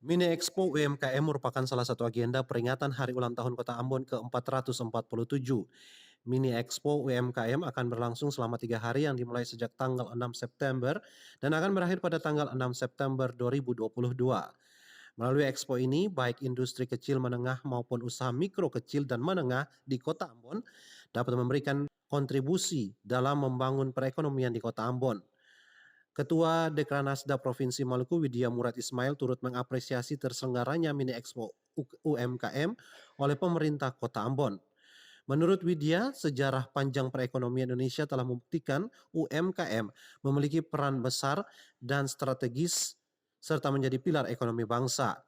Mini Expo UMKM merupakan salah satu agenda peringatan Hari Ulang Tahun Kota Ambon ke-447. Mini Expo UMKM akan berlangsung selama 3 hari yang dimulai sejak tanggal 6 September dan akan berakhir pada tanggal 6 September 2022. Melalui expo ini, baik industri kecil menengah maupun usaha mikro kecil dan menengah di Kota Ambon dapat memberikan kontribusi dalam membangun perekonomian di Kota Ambon. Ketua Dekranasda Provinsi Maluku Widya Murad Ismail turut mengapresiasi terselenggaranya Mini Expo UMKM oleh pemerintah Kota Ambon. Menurut Widya, sejarah panjang perekonomian Indonesia telah membuktikan UMKM memiliki peran besar dan strategis serta menjadi pilar ekonomi bangsa.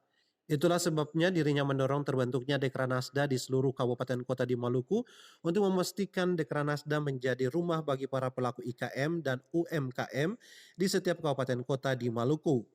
Itulah sebabnya dirinya mendorong terbentuknya Dekranasda di seluruh kabupaten kota di Maluku untuk memastikan Dekranasda menjadi rumah bagi para pelaku IKM dan UMKM di setiap kabupaten kota di Maluku.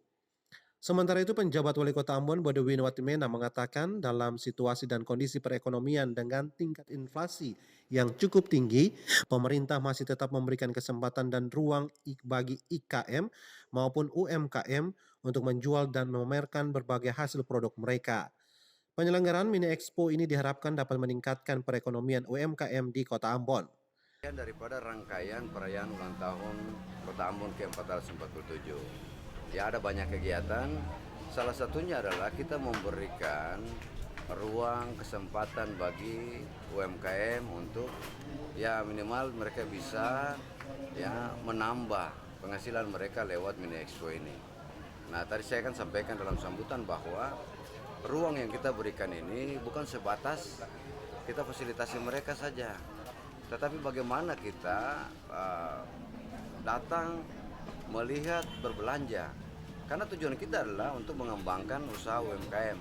Sementara itu, penjabat Wali Kota Ambon Bodewin Watimena mengatakan dalam situasi dan kondisi perekonomian dengan tingkat inflasi yang cukup tinggi, pemerintah masih tetap memberikan kesempatan dan ruang bagi IKM maupun UMKM untuk menjual dan memamerkan berbagai hasil produk mereka. Penyelenggaraan Mini Expo ini diharapkan dapat meningkatkan perekonomian UMKM di Kota Ambon. Daripada rangkaian perayaan ulang tahun Kota Ambon ke-447. Ya, ada banyak kegiatan. Salah satunya adalah kita memberikan ruang kesempatan bagi UMKM untuk ya minimal mereka bisa ya menambah penghasilan mereka lewat Mini Expo ini. Nah, tadi saya kan sampaikan dalam sambutan bahwa ruang yang kita berikan ini bukan sebatas kita fasilitasi mereka saja, tetapi bagaimana kita datang melihat berbelanja, karena tujuan kita adalah untuk mengembangkan usaha UMKM.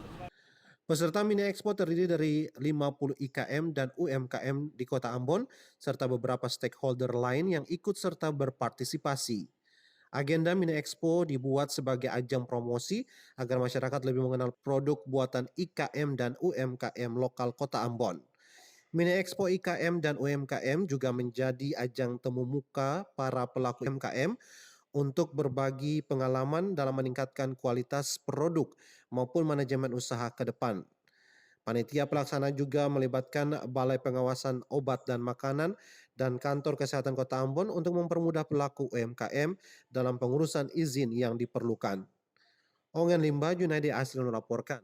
Peserta Mini Expo terdiri dari 50 IKM dan UMKM di Kota Ambon, serta beberapa stakeholder lain yang ikut serta berpartisipasi. Agenda Mini Expo dibuat sebagai ajang promosi agar masyarakat lebih mengenal produk buatan IKM dan UMKM lokal Kota Ambon. Mini Expo IKM dan UMKM juga menjadi ajang temu muka para pelaku UMKM untuk berbagi pengalaman dalam meningkatkan kualitas produk maupun manajemen usaha ke depan. Panitia pelaksana juga melibatkan Balai Pengawasan Obat dan Makanan dan Kantor Kesehatan Kota Ambon untuk mempermudah pelaku UMKM dalam pengurusan izin yang diperlukan. Ongen Limba, Junaidi Asli melaporkan.